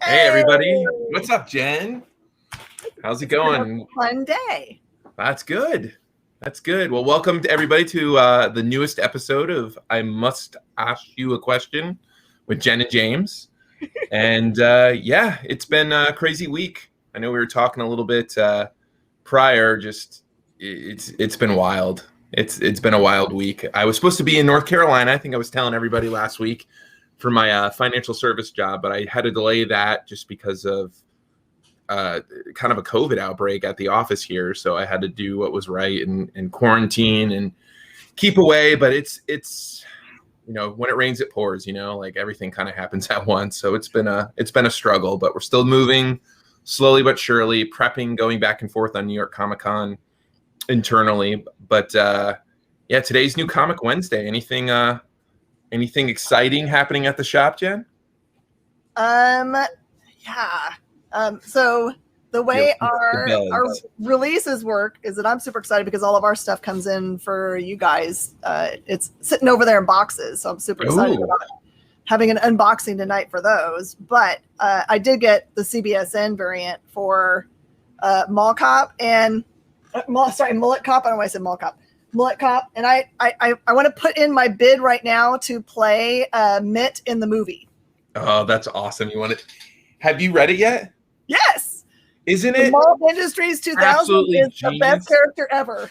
Hey everybody, what's up, Jen? How's it going? Fun day. That's good. That's good. Well, welcome to everybody to the newest episode of I Must Ask You a Question with Jen and James. And yeah, it's been a crazy week. I know we were talking a little bit prior. Just it's been wild. It's been a wild week. I was supposed to be in North Carolina. I think I was telling everybody last week for my financial service job, but I had to delay that just because of kind of a COVID outbreak at the office here. So I had to do what was right and quarantine and keep away. But it's when it rains, it pours. Like everything kind of happens at once. So it's been a struggle, but we're still moving slowly but surely, prepping, going back and forth on New York Comic Con internally. But yeah, today's New Comic Wednesday. Anything exciting happening at the shop, Jen? Yeah. So the way our releases work is that I'm super excited because all of our stuff comes in for you guys. It's sitting over there in boxes, so I'm super excited about having an unboxing tonight for those. But I did get the CBSN variant for Mullet Cop and Mullet Cop. I don't know why I said Mullet Cop. Mullet Cop, and I want to put in my bid right now to play Mitt in the movie. Oh, that's awesome! Have you read it yet? Yes. Isn't it? Mall Industries 2000 is the best character ever.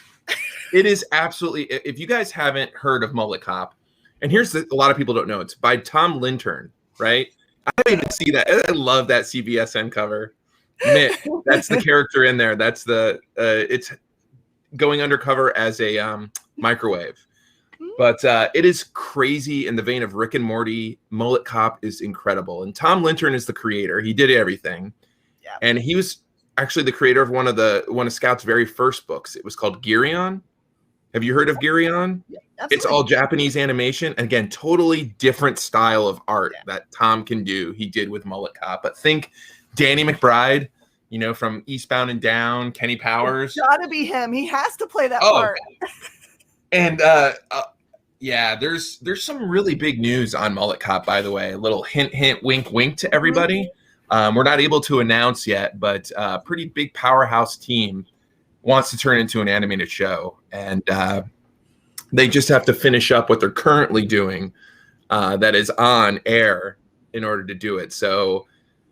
It is absolutely. If you guys haven't heard of Mullet Cop, and here's a lot of people don't know, it's by Tom Lintern, right? I didn't even see that. I love that CBSN cover. Mitt, that's the character in there. That's it's going undercover as a microwave. But it is crazy in the vein of Rick and Morty. Mullet Cop is incredible. And Tom Lintern is the creator. He did everything. Yeah. And he was actually the creator of one of Scout's very first books. It was called Gearion. Have you heard of Gearion? Yeah, it's all Japanese animation. Again, totally different style of art that Tom can do. He did with Mullet Cop. But think Danny McBride, from Eastbound and Down, Kenny Powers. It's gotta be him. He has to play that part. And yeah, there's some really big news on Mullet Cop, by the way. A little hint, wink, wink to everybody. We're not able to announce yet, but a pretty big powerhouse team wants to turn into an animated show. And they just have to finish up what they're currently doing that is on air in order to do it. So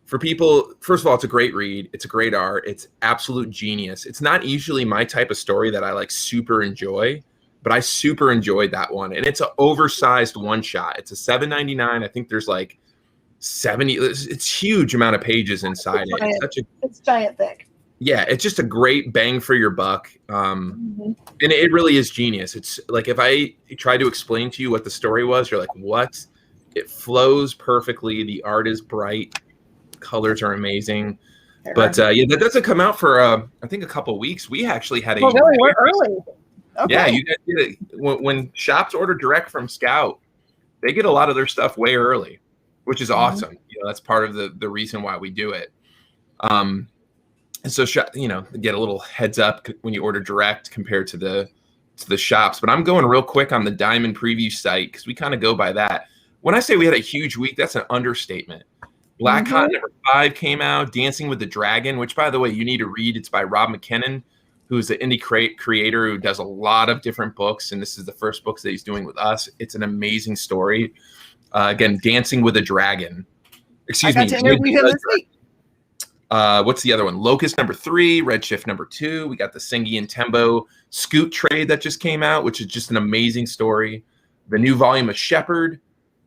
for people, first of all, it's a great read. It's a great art. It's absolute genius. It's not usually my type of story that I super enjoy, but I super enjoyed that one. And it's an oversized one shot. It's a $7.99. I think there's 70. It's huge amount of pages inside it. It's giant thick. Yeah, it's just a great bang for your buck. And it really is genius. It's like if I try to explain to you what the story was, you're like, what? It flows perfectly. The art is bright. Colors are amazing. But yeah, that doesn't come out for I think a couple weeks. We actually had really? We're early. Okay. Yeah, you guys get it. When shops order direct from Scout, they get a lot of their stuff way early, which is awesome. That's part of the reason why we do it. And so get a little heads up when you order direct compared to the shops. But I'm going real quick on the Diamond Preview site because we kind of go by that. When I say we had a huge week, that's an understatement. Black Cotton #5 came out, Dancing with the Dragon, which, by the way, you need to read. It's by Rob McKinnon, who is the indie creator who does a lot of different books, and this is the first book that he's doing with us. It's an amazing story. Again, Dancing with a Dragon. Excuse me. I got to interview him this week. What's the other one? Locust #3, Redshift #2. We got the Sengi and Tembo Scoot trade that just came out, which is just an amazing story. The new volume of Shepherd.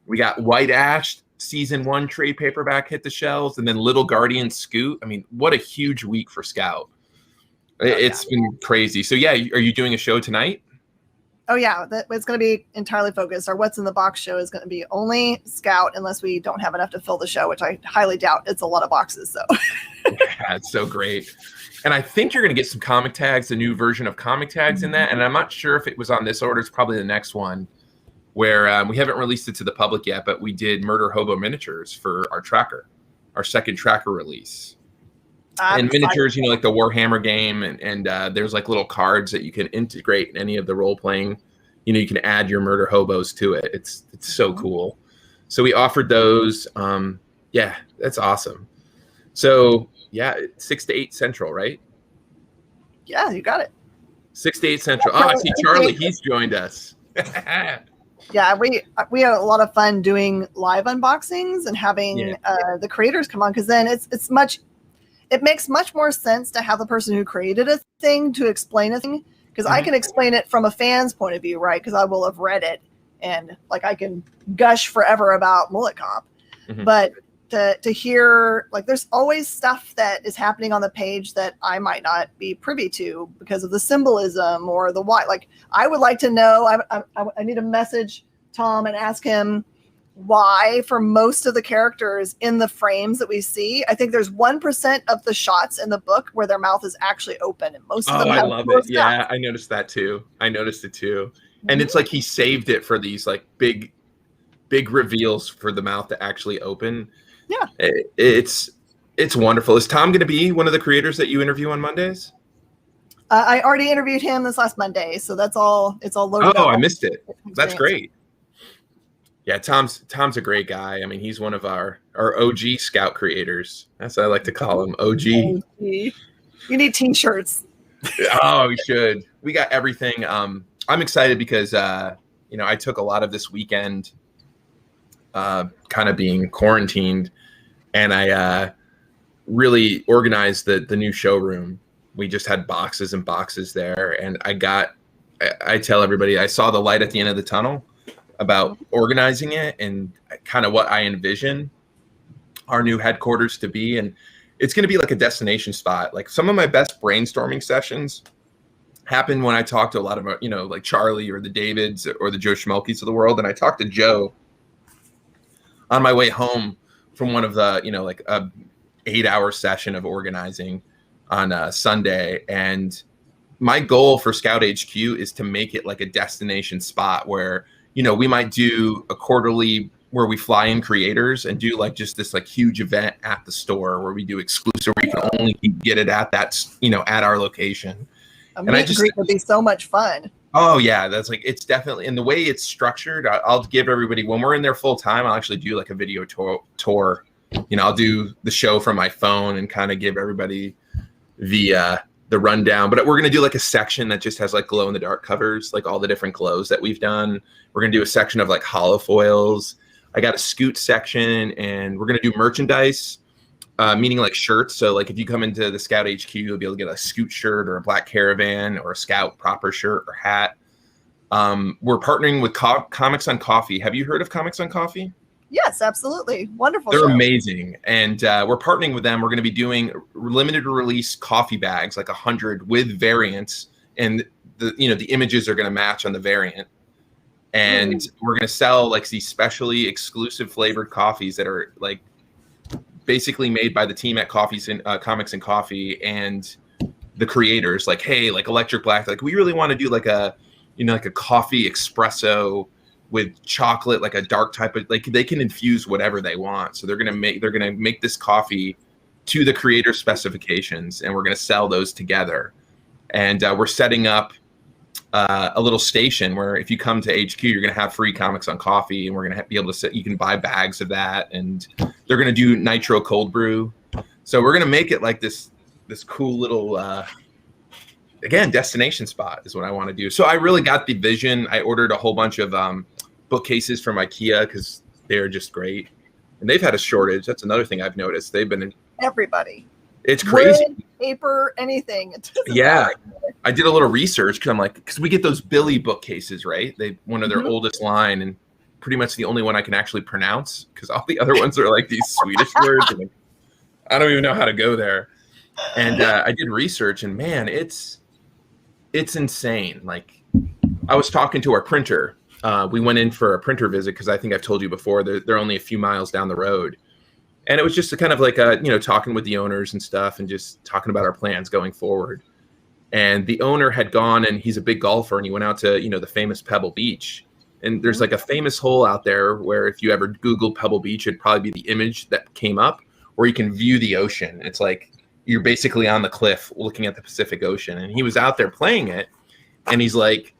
We got White Ash. Season 1 trade paperback hit the shelves, and then Little Guardian Scoot. I mean, what a huge week for Scout. It's been crazy. So yeah, are you doing a show tonight? Oh yeah, it's going to be entirely focused. Our What's in the Box show is going to be only Scout unless we don't have enough to fill the show, which I highly doubt. It's a lot of boxes, so. Yeah, it's so great. And I think you're going to get some comic tags, the new version of comic tags in that. And I'm not sure if it was on this order. It's probably the next one. Where we haven't released it to the public yet, but we did Murder Hobo miniatures for our tracker, our second tracker release. And miniatures, like the Warhammer game, and there's little cards that you can integrate in any of the role playing. You can add your Murder Hobos to it. It's so cool. So we offered those. Yeah, that's awesome. So yeah, 6 to 8 Central, right? Yeah, you got it. 6 to 8 Central. Oh, I see Charlie. He's joined us. Yeah, we have a lot of fun doing live unboxings and having the creators come on, because then it makes much more sense to have the person who created a thing to explain a thing, because I can explain it from a fan's point of view, right? Because I will have read it and like I can gush forever about Mullet Cop, but to hear, like, there's always stuff that is happening on the page that I might not be privy to because of the symbolism or the why. Like, I would like to know, I need to message Tom and ask him why for most of the characters in the frames that we see, I think there's 1% of the shots in the book where their mouth is actually open, and most of them have I love it. Yeah, I noticed that too. I noticed it too. And it's like he saved it for these like big reveals for the mouth to actually open. Yeah. It's wonderful. Is Tom going to be one of the creators that you interview on Mondays? I already interviewed him this last Monday, so it's all loaded up. Oh, I missed it. That's great. Yeah, Tom's a great guy. I mean, he's one of our OG Scout creators. That's what I like to call him, OG. You need t-shirts. Oh, we should. We got everything. I'm excited because I took a lot of this weekend kind of being quarantined, and I really organized the new showroom. We just had boxes and boxes there, and I tell everybody I saw the light at the end of the tunnel about organizing it and kind of what I envision our new headquarters to be. And it's going to be like a destination spot. Like, some of my best brainstorming sessions happen when I talk to a lot of, like Charlie or the Davids or the Joe Schmelkes of the world. And I talked to Joe on my way home from one of the, like a 8-hour session of organizing on Sunday. And my goal for Scout HQ is to make it like a destination spot where, we might do a quarterly where we fly in creators and do like just this like huge event at the store where we do exclusive, where you can only get it at that, at our location. And I just would be so much fun. Oh yeah, that's like, it's definitely, and the way it's structured, I'll give everybody, when we're in there full time, I'll actually do like a video tour. I'll do the show from my phone and kind of give everybody the rundown. But we're going to do like a section that just has like glow in the dark covers, like all the different glows that we've done. We're going to do a section of like hollow foils. I got a scoot section, and we're going to do merchandise, meaning like shirts. So like if you come into the Scout HQ, you'll be able to get a scoot shirt or a black caravan or a Scout proper shirt or hat. We're partnering with Comics on Coffee. Have you heard of Comics on Coffee? Yes, absolutely. Wonderful. They're amazing. And we're partnering with them. We're going to be doing limited release coffee bags, like 100 with variants. And the images are going to match on the variant. And we're going to sell like these specially exclusive flavored coffees that are like basically made by the team at Comics and Coffee and the creators. Like, hey, like Electric Black, like we really want to do like a, like a coffee espresso with chocolate, like a dark type of, like they can infuse whatever they want. So they're going to make this coffee to the creator specifications, and we're going to sell those together. And we're setting up a little station where if you come to HQ, you're going to have free Comics on Coffee, and we're going to be able to you can buy bags of that, and they're going to do nitro cold brew. So we're going to make it like this cool little, again, destination spot is what I want to do. So I really got the vision. I ordered a whole bunch of bookcases from IKEA because they're just great, and they've had a shortage. That's another thing I've noticed. They've been everybody. It's crazy. Wood, paper, anything. Yeah. I did a little research because we get those Billy bookcases, right? They one of their oldest line, and pretty much the only one I can actually pronounce because all the other ones are like these Swedish words. And I don't even know how to go there. And I did research, and man, it's insane. Like, I was talking to our printer. We went in for a printer visit because I think I've told you before, they're only a few miles down the road. And it was just a kind of like talking with the owners and stuff and just talking about our plans going forward. And the owner had gone, and he's a big golfer, and he went out to, the famous Pebble Beach. And there's like a famous hole out there where if you ever Google Pebble Beach, it'd probably be the image that came up where you can view the ocean. It's like you're basically on the cliff looking at the Pacific Ocean. And he was out there playing it, and he's like,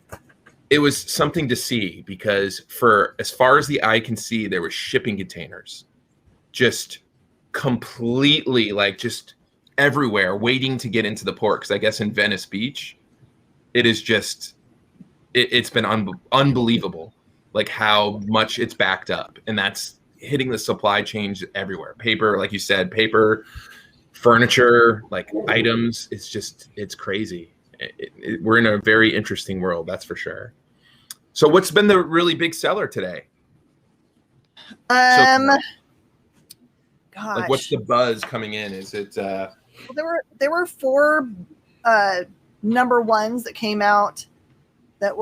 it was something to see because for as far as the eye can see, there were shipping containers just completely like just everywhere, waiting to get into the port. Because I guess in Venice Beach, it is just it's been unbelievable, like how much it's backed up, and that's hitting the supply chains everywhere. Paper, like you said, paper, furniture, like items. It's crazy. We're in a very interesting world, that's for sure. So what's been the really big seller today? Gosh. Like what's the buzz coming in? Is it well, there were 4 number ones that came out that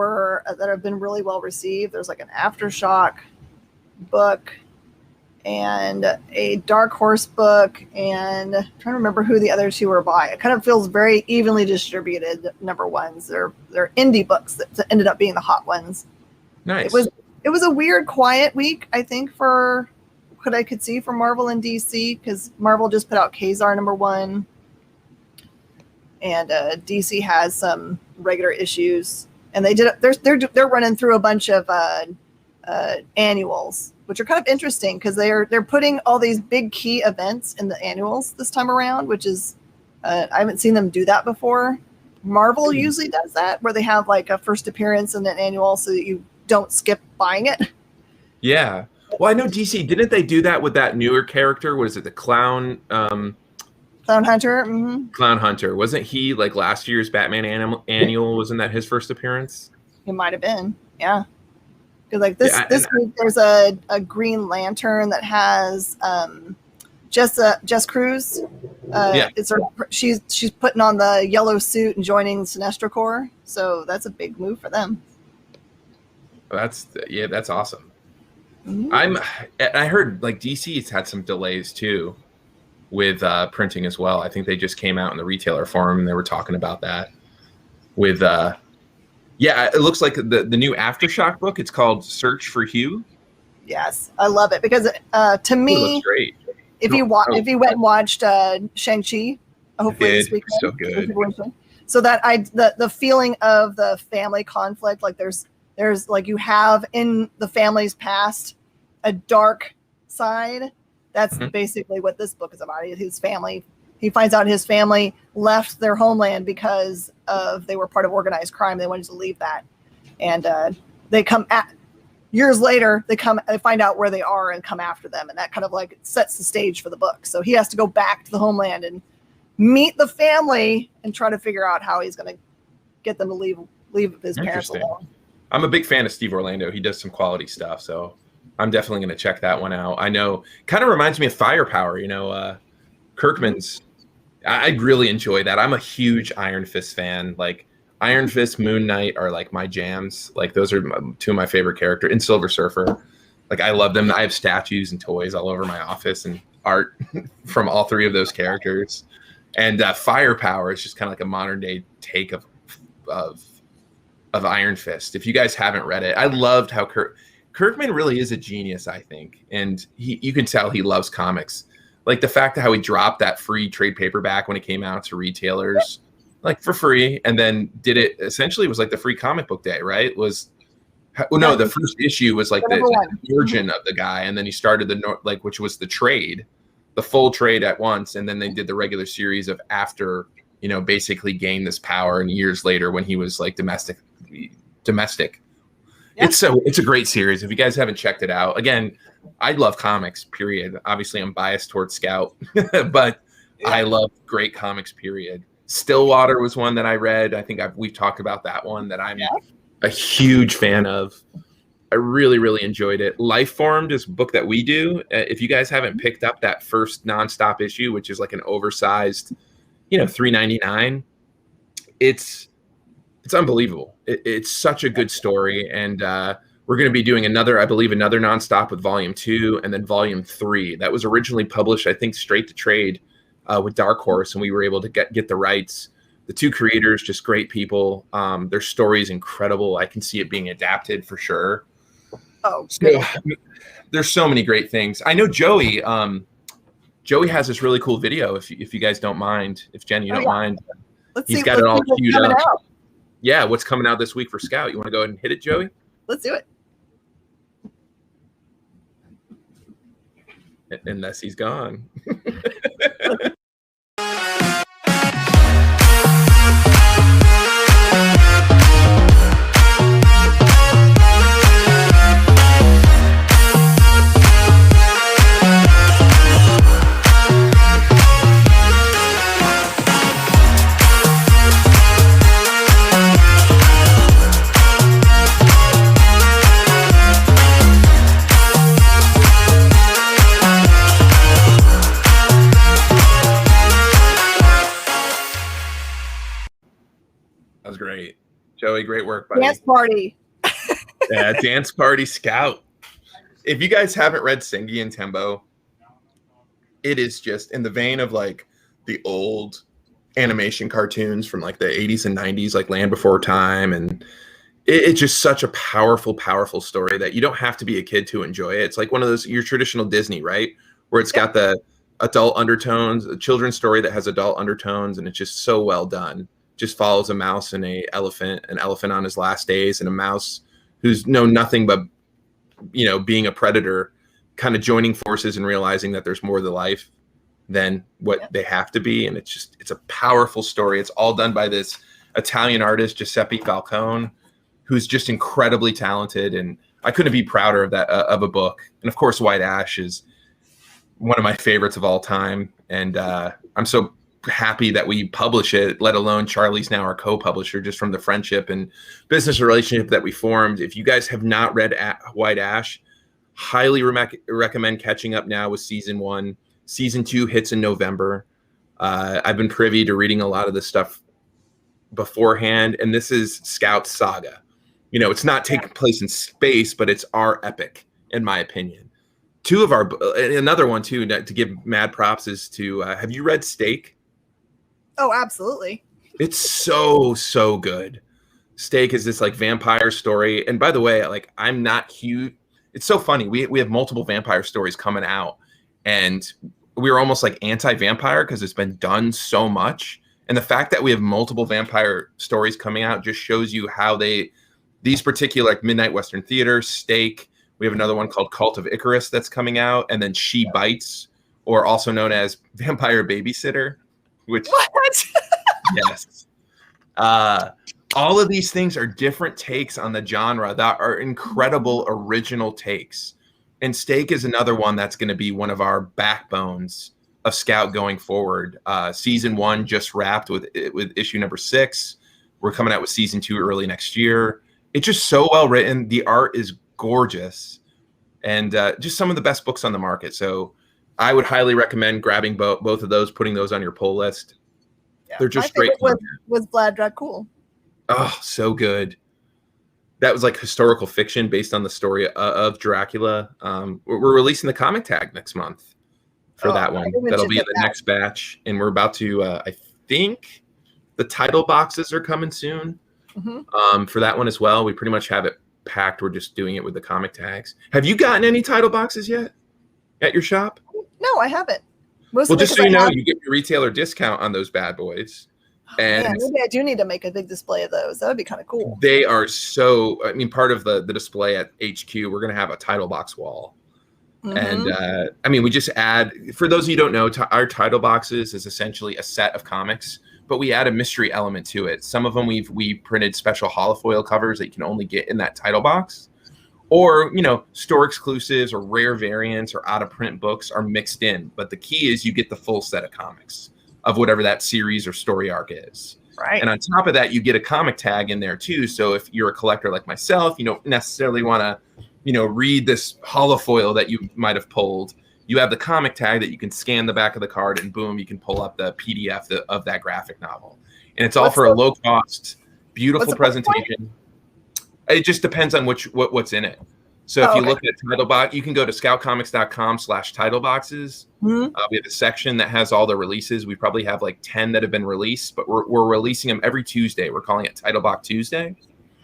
have been really well received. There's like an Aftershock book and a Dark Horse book, and I'm trying to remember who the other 2 were by. It kind of feels very evenly distributed number ones. They're indie books that ended up being the hot ones. Nice. It was a weird, quiet week, I think, for what I could see from Marvel and DC, because Marvel just put out Kazar number 1, and DC has some regular issues, and they're running through a bunch of annuals, which are kind of interesting because they're putting all these big key events in the annuals this time around, which is I haven't seen them do that before. Marvel usually does that, where they have like a first appearance in an annual so that you don't skip buying it. Yeah. Well, I know DC, didn't they do that with that newer character? What is it, the Clown? Clown Hunter? Mm-hmm. Clown Hunter. Wasn't he like last year's Batman annual? Wasn't that his first appearance? It might have been, yeah. Because like this week, there's a Green Lantern that has Jess Cruz. She's putting on the yellow suit and joining Sinestro Corps, so that's a big move for them. That's awesome. Mm-hmm. I heard like DC's had some delays too with printing as well. I think they just came out in the retailer forum and they were talking about that with it looks like the new Aftershock book. It's called Search for Hugh. Yes, I love it because to me, it looks great. If you went and watched Shang-Chi, hopefully this weekend, so good. So that the feeling of the family conflict, like there's like you have in the family's past a dark side. That's basically what this book is about. His family. He finds out his family left their homeland because they were part of organized crime. They wanted to leave that, and they come years later. They find out where they are and come after them, and that kind of like sets the stage for the book. So he has to go back to the homeland and meet the family and try to figure out how he's going to get them to leave his parents alone. I'm a big fan of Steve Orlando. He does some quality stuff, so I'm definitely going to check that one out. I know, kind of reminds me of Firepower. Kirkman's. I really enjoy that. I'm a huge Iron Fist fan. Like Iron Fist, Moon Knight are like my jams. Like those are 2 of my favorite characters. And Silver Surfer, like I love them. I have statues and toys all over my office and art from all 3 of those characters. And Firepower is just kind of like a modern day take of Iron Fist. If you guys haven't read it, I loved how Kirkman really is a genius, I think, and you can tell he loves comics. Like the fact that how he dropped that free trade paperback when it came out to retailers, like for free, and then did it essentially was like the free comic book day, right? The first issue was like the origin of the guy, and then he started which was the trade, the full trade at once, and then they did the regular series of after, basically gained this power, and years later when he was like domestic. Yeah. It's a great series. If you guys haven't checked it out, again, I love comics, period. Obviously, I'm biased towards Scout, but I love great comics, period. Stillwater was one that I read. I think we've talked about that one that I'm a huge fan of. I really, really enjoyed it. Lifeformed is a book that we do. If you guys haven't picked up that first nonstop issue, which is like an oversized, $3.99, it's unbelievable. It's such a good story, and we're going to be doing another nonstop with volume 2 and then volume 3 that was originally published, I think, straight to trade with Dark Horse, and we were able to get the rights. The 2 creators, just great people. Their story is incredible. I can see it being adapted for sure. Oh, so, there's so many great things. I know Joey. Joey has this really cool video. If you guys don't mind, if Jen, you don't mind, he's got it all queued up. Yeah, what's coming out this week for Scout? You want to go ahead and hit it, Joey? Let's do it. unless he's gone. That was great. Joey, great work, buddy. Dance Party. Yeah, Dance Party Scout. If you guys haven't read Sengi and Tembo, it is just in the vein of like the old animation cartoons from like the 80s and 90s, like Land Before Time. And it's just such a powerful, powerful story that you don't have to be a kid to enjoy it. It's like one of those, your traditional Disney, right? Where it's got the adult undertones, a children's story that has adult undertones, and it's just so well done. Just follows a mouse and an elephant on his last days, and a mouse who's known nothing but, you know, being a predator, kind of joining forces and realizing that there's more to life than what they have to be. And it's a powerful story. It's all done by this Italian artist, Giuseppe Falcone, who's just incredibly talented. And I couldn't be prouder of that, of a book. And of course, White Ash is one of my favorites of all time. And I'm so happy that we publish it, let alone Charlie's now our co-publisher, just from the friendship and business relationship that we formed. If you guys have not read White Ash, highly recommend catching up now with season 1. Season 2 hits in November. I've been privy to reading a lot of this stuff beforehand, and this is Scout's saga. You know, it's not taking place in space, but it's our epic, in my opinion. Another one too, to give mad props, is to, have you read Steak? Oh, absolutely. It's so good. Steak is this like vampire story. And by the way, like, I'm not huge. It's so funny. We have multiple vampire stories coming out, and we were almost like anti-vampire because it's been done so much. And the fact that we have multiple vampire stories coming out just shows you how these particular, like Midnight Western Theater, Steak. We have another one called Cult of Icarus that's coming out, and then She Bites, or also known as Vampire Babysitter. Which, what? Yes. All of these things are different takes on the genre that are incredible original takes. And Steak is another one that's going to be one of our backbones of Scout going forward. Season 1 just wrapped with issue number 6. We're coming out with season 2 early next year. It's just so well written. The art is gorgeous, and just some of the best books on the market. So I would highly recommend grabbing both of those, putting those on your pull list. Yeah, they're just great. Was Vlad Dracul. Oh, so good. That was like historical fiction based on the story of Dracula. We're releasing the comic tag next month for that one. That'll be in the next batch. And we're about to, I think the title boxes are coming soon for that one as well. We pretty much have it packed. We're just doing it with the comic tags. Have you gotten any title boxes yet at your shop? No, I haven't. Well, just so you know, you get your retailer discount on those bad boys. And man, maybe I do need to make a big display of those. That would be kind of cool. They are so, I mean, part of the display at HQ, we're going to have a title box wall. And I mean, we just add, for those of you who don't know, our title boxes is essentially a set of comics, but we add a mystery element to it. Some of them we printed special holofoil covers that you can only get in that title box. Or, you know, store exclusives or rare variants or out of print books are mixed in. But the key is you get the full set of comics of whatever that series or story arc is. Right. And on top of that, you get a comic tag in there too. So if you're a collector like myself, you don't necessarily want to, you know, read this holofoil that you might have pulled. You have the comic tag that you can scan the back of the card, and boom, you can pull up the PDF of that graphic novel. And it's all for a low cost, beautiful presentation. It just depends on what's in it. So if you look at title box, you can go to scoutcomics.com/title boxes. We have a section that has all the releases. We probably have like 10 that have been released, but we're releasing them every Tuesday. We're calling it Title Box Tuesday.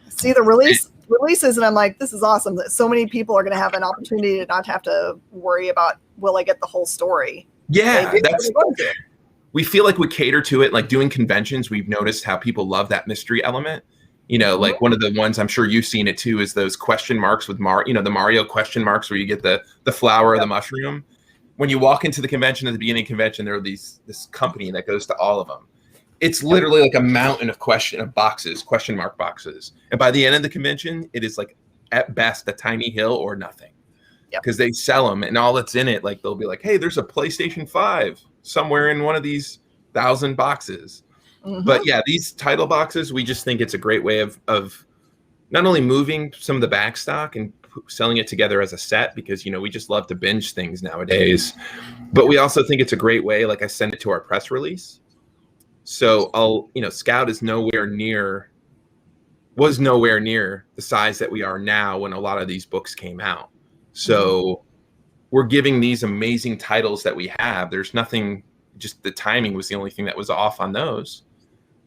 See the releases, and I'm like, this is awesome that so many people are going to have an opportunity to not have to worry about, will I get the whole story? Yeah, we feel like we cater to it. Like doing conventions, we've noticed how people love that mystery element. You know, like one of the ones, I'm sure you've seen it too, is those question marks with the Mario question marks where you get the flower or the mushroom. when you walk into the convention at the beginning of the convention, there are this company that goes to all of them. It's literally like a mountain of question mark boxes. And by the end of the convention, it is like at best a tiny hill or nothing. Because they sell them, and all that's in it, like they'll be like, hey, there's a PlayStation 5 somewhere in one of these 1,000 boxes. But yeah, these title boxes, we just think it's a great way of not only moving some of the back stock and selling it together as a set, because, you know, we just love to binge things nowadays. But we also think it's a great way, like I send it to our press release. So Scout is nowhere near the size that we are now when a lot of these books came out. So we're giving these amazing titles that we have. There's nothing, just the timing was the only thing that was off on those.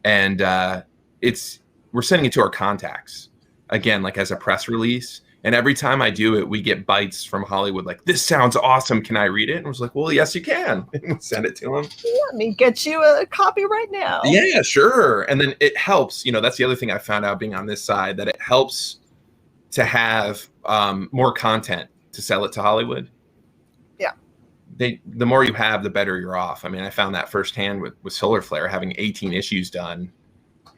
And we're sending it to our contacts again, like as a press release. And every time I do it, we get bites from Hollywood like, this sounds awesome. Can I read it? And I was like, well, yes, you can. And we send it to them. Let me get you a copy right now. Yeah, sure. And then it helps. You know, that's the other thing I found out being on this side, that it helps to have more content to sell it to Hollywood. Yeah. The more you have, the better you're off. I mean, I found that firsthand with Solar Flare, having 18 issues done.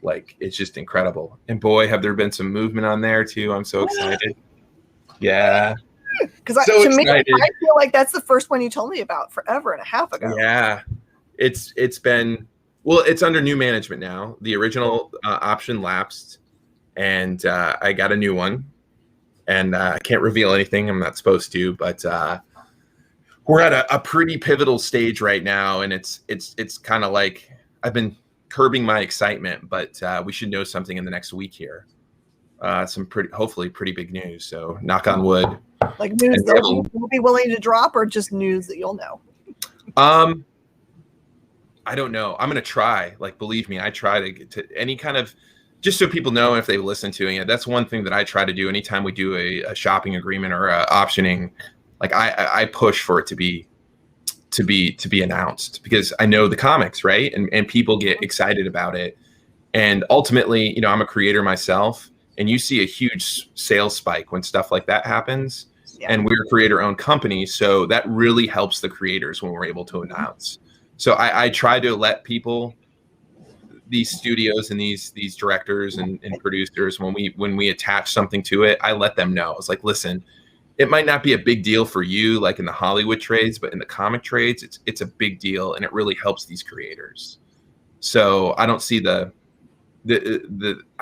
Like, it's just incredible. And boy, have there been some movement on there too. I'm so excited. Yeah. Because to me, I feel like that's the first one you told me about forever and a half ago. Yeah. It's been, well, it's under new management now. The original option lapsed, and I got a new one. And I can't reveal anything. I'm not supposed to, but we're at a pretty pivotal stage right now. And it's kind of like, I've been curbing my excitement, but we should know something in the next week here. Hopefully pretty big news. So knock on wood. Like news that you'll be willing to drop, or just news that you'll know? I don't know. I'm going to try. Like, believe me, I try to get to any kind of, just so people know if they listen to it. That's one thing that I try to do anytime we do a shopping agreement or optioning. Like I push for it to be announced, because I know the comics, right? And people get excited about it. And ultimately, you know, I'm a creator myself, and you see a huge sales spike when stuff like that happens. Yeah. And we're a creator-owned company, so that really helps the creators when we're able to announce. So I try to let people, these studios and these directors and producers, when we attach something to it, I let them know. It's like, listen, it might not be a big deal for you, like in the Hollywood trades, but in the comic trades, it's a big deal, and it really helps these creators. So I don't see I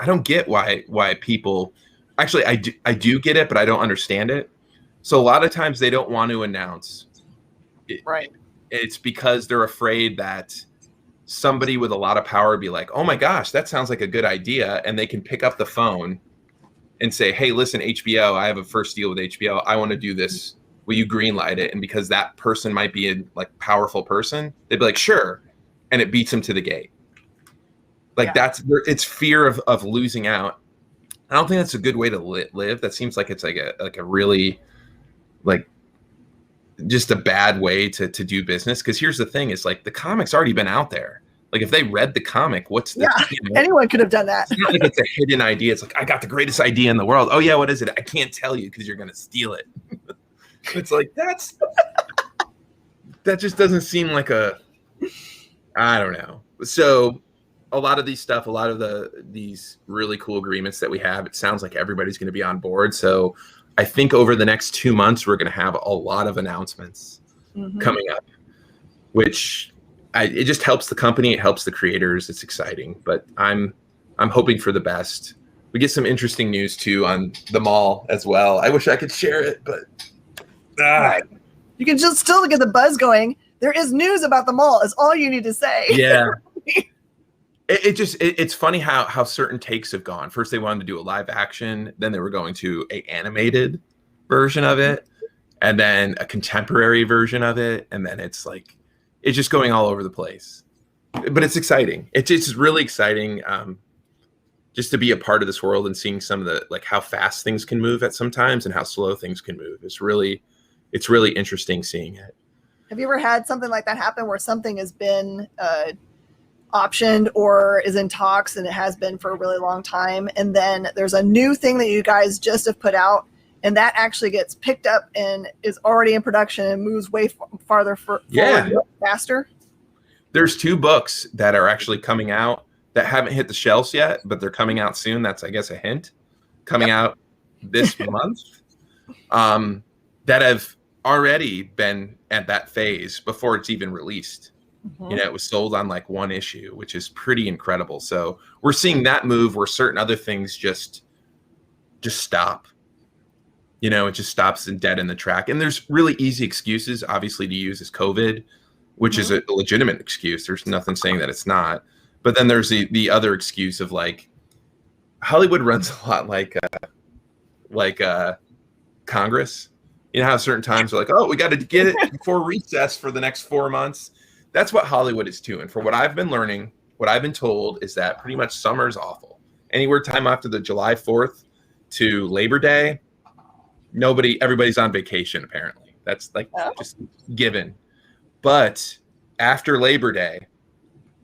don't get why people, actually I do get it, but I don't understand it. So a lot of times they don't want to announce it. Right. It's because they're afraid that somebody with a lot of power would be like, oh my gosh, that sounds like a good idea. And they can pick up the phone and say, hey, listen, HBO, I have a first deal with HBO. I want to do this. Will you greenlight it? And because that person might be a like powerful person, they'd be like, sure. And it beats them to the gate. Like it's fear of losing out. I don't think that's a good way to live. That seems like it's like a really like just a bad way to do business. Because here's the thing: is like the comic's already been out there. Like if they read the comic, what's the anyone could have done that. It's not like it's a hidden idea. It's like, I got the greatest idea in the world. Oh yeah, what is it? I can't tell you because you're gonna steal it. It's like that just doesn't seem like I don't know. So a lot of these really cool agreements that we have, it sounds like everybody's going to be on board. So I think over the next 2 months, we're going to have a lot of announcements coming up, which it just helps the company. It helps the creators. It's exciting, but I'm hoping for the best. We get some interesting news too on the mall as well. I wish I could share it, but you can just still get the buzz going. There is news about the mall is all you need to say. Yeah. It's funny how certain takes have gone. First they wanted to do a live action, then they were going to a animated version of it, and then a contemporary version of it, and then it's just going all over the place. But it's exciting. It's really exciting just to be a part of this world and seeing some of the like how fast things can move at sometimes and how slow things can move. It's really interesting seeing it. Have you ever had something like that happen where something has been optioned or is in talks and it has been for a really long time, and then there's a new thing that you guys just have put out and that actually gets picked up and is already in production and moves way farther forward faster. There's 2 books that are actually coming out that haven't hit the shelves yet, but they're coming out soon. That's, I guess, a hint. Coming out this month. That have already been at that phase before it's even released. You know, it was sold on like 1 issue, which is pretty incredible. So we're seeing that move where certain other things just stop. You know, it just stops and dead in the track. And there's really easy excuses, obviously, to use as COVID, which is a legitimate excuse. There's nothing saying that it's not. But then there's the other excuse of like Hollywood runs a lot like Congress. You know how certain times they're like, oh, we got to get it before recess for the next 4 months. That's what Hollywood is doing. For what I've been learning, what I've been told is that pretty much summer is awful. Anywhere time after the July 4th to Labor Day, everybody's on vacation apparently. That's like just given. But after Labor Day,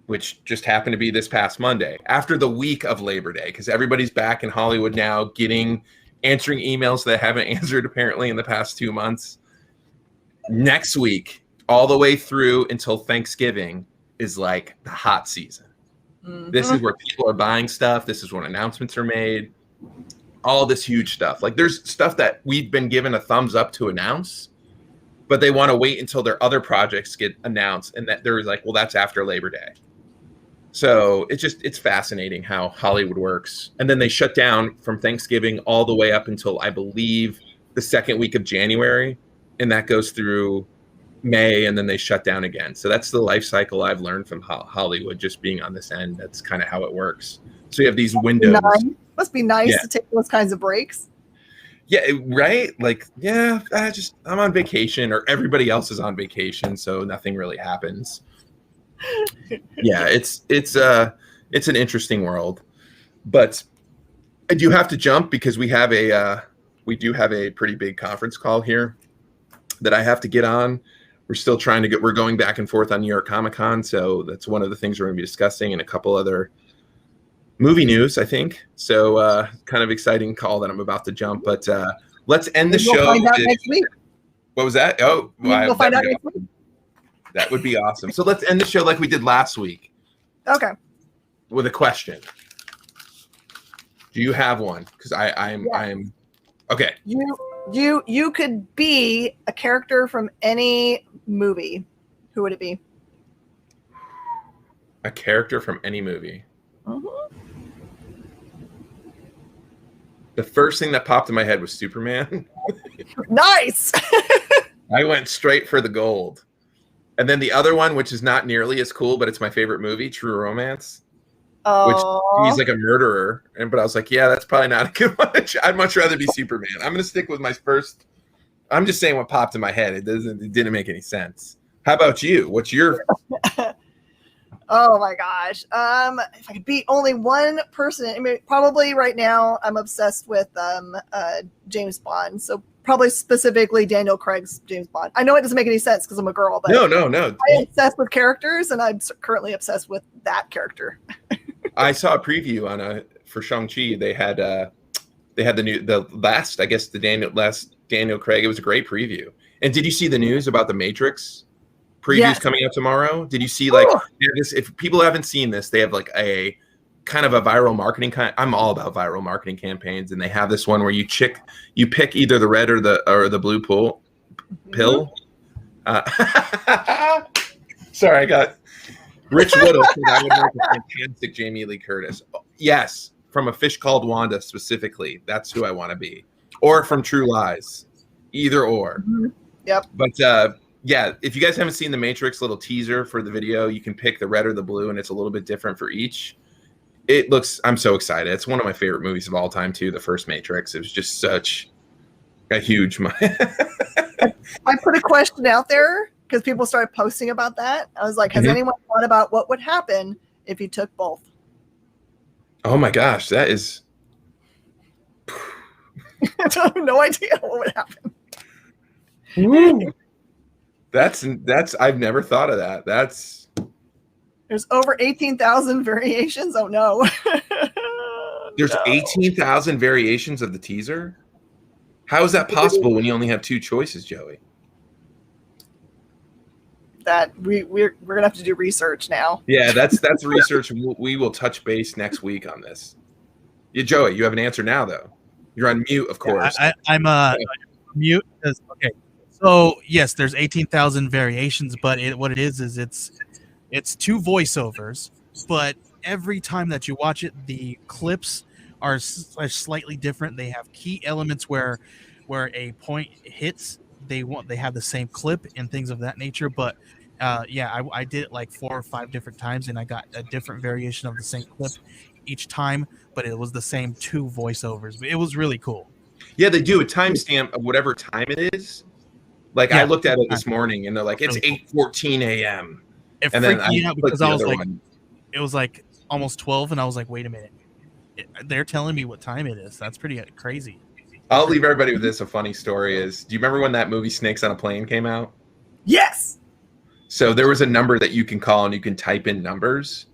which just happened to be this past Monday, after the week of Labor Day, because everybody's back in Hollywood now answering emails that haven't answered apparently in the past 2 months. Next week, all the way through until Thanksgiving is like the hot season. This is where people are buying stuff. This is when announcements are made. All this huge stuff. Like there's stuff that we've been given a thumbs up to announce, but they want to wait until their other projects get announced. And that they're like, well, that's after Labor Day. So it's fascinating how Hollywood works. And then they shut down from Thanksgiving all the way up until I believe the 2nd week of January. And that goes through May, and then they shut down again. So that's the life cycle I've learned from Hollywood, just being on this end. That's kind of how it works. So you have these windows. Must be nice to take those kinds of breaks. Yeah, right? Like, yeah, I'm on vacation, or everybody else is on vacation, so nothing really happens. Yeah, it's an interesting world. But I do have to jump because we do have a pretty big conference call here that I have to get on. We're going back and forth on New York Comic Con, so that's one of the things we're going to be discussing, and a couple other movie news, I think. So kind of exciting call that I'm about to jump, but let's end the show. Find out next week. What was that? Oh, we'll find out next week. That would be awesome. So let's end the show like we did last week. Okay. With a question. Do you have one? Because I'm okay. You could be a character from any movie. Who would it be? A character from any movie. The first thing that popped in my head was Superman. Nice. I went straight for the gold. And then the other one, which is not nearly as cool, but it's my favorite movie, True Romance. Which he's like a murderer. But I was like, yeah, that's probably not a good one. I'd much rather be Superman. I'm going to stick with my first. I'm just saying what popped in my head. It didn't make any sense. How about you? What's your? Oh my gosh. If I could be only one person, I mean, probably right now I'm obsessed with James Bond. So probably specifically Daniel Craig's James Bond. I know it doesn't make any sense because I'm a girl, but no. I'm obsessed with characters, and I'm currently obsessed with that character. I saw a preview for Shang-Chi. They had the Daniel Craig. It was a great preview. And did you see the news about the Matrix previews coming out tomorrow? Did you see if people haven't seen this, they have like a kind of a viral marketing I'm all about viral marketing campaigns, and they have this one where you pick either the red or the blue pill. Sorry, I got Rich Little said I would make a fantastic Jamie Lee Curtis. Yes, from A Fish Called Wanda specifically. That's who I want to be. Or from True Lies. Either or. Yep. But yeah, if you guys haven't seen the Matrix little teaser for the video, you can pick the red or the blue, and it's a little bit different for each. I'm so excited. It's one of my favorite movies of all time too, the first Matrix. It was just such a huge I put a question out there because people started posting about that. I was like, has anyone thought about what would happen if you took both? Oh my gosh, that is I have no idea what would happen. Ooh. That's I've never thought of that. There's over 18,000 variations. Oh no. There's 18,000 variations of the teaser. How is that possible when you only have 2 choices, Joey? That we're gonna have to do research now. Yeah, that's research. We will touch base next week on this. Yeah, Joey, you have an answer now, though. You're on mute, of course. I'm mute because okay. So yes, there's 18,000 variations, but what it is it's 2 voiceovers, but every time that you watch it, the clips are slightly different. They have key elements where a point hits, they have the same clip and things of that nature. But I did it like 4 or 5 different times, and I got a different variation of the same clip each time, but it was the same 2 voiceovers. It was really cool. Yeah, they do a timestamp of whatever time it is. Like I looked at it this morning, and they're like, "It's 8:14 a.m." It freaked me out because I was like, it was like almost 12, and I was like, wait a minute, they're telling me what time it is. That's pretty crazy. I'll leave everybody with this. A funny story is, do you remember when that movie Snakes on a Plane came out? Yes. So there was a number that you can call, and you can type in numbers,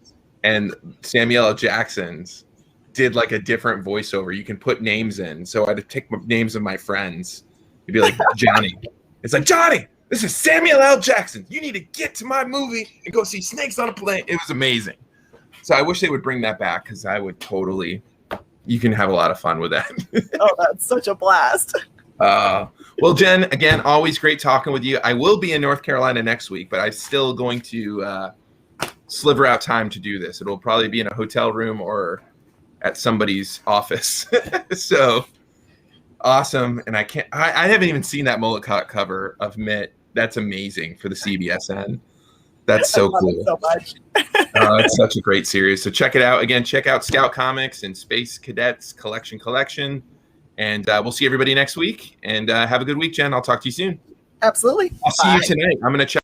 and Samuel L. Jackson's did like a different voiceover. You can put names in. So I'd take names of my friends. It'd be like Johnny. It's like, Johnny, this is Samuel L. Jackson. You need to get to my movie and go see Snakes on a Plane. It was amazing. So I wish they would bring that back, because I would totally, you can have a lot of fun with that. Oh, that's such a blast. Well, Jen, again, always great talking with you. I will be in North Carolina next week, but I'm still going to sliver out time to do this. It'll probably be in a hotel room or at somebody's office. So awesome. And I haven't even seen that Mullet Cop cover of Mitt. That's amazing for the CBSN. That's so cool. It so much. It's such a great series. So check it out. Again, check out Scout Comics and Space Cadets Collection. And we'll see everybody next week. And have a good week, Jen. I'll talk to you soon. Absolutely. I'll see you tonight. I'm going to check.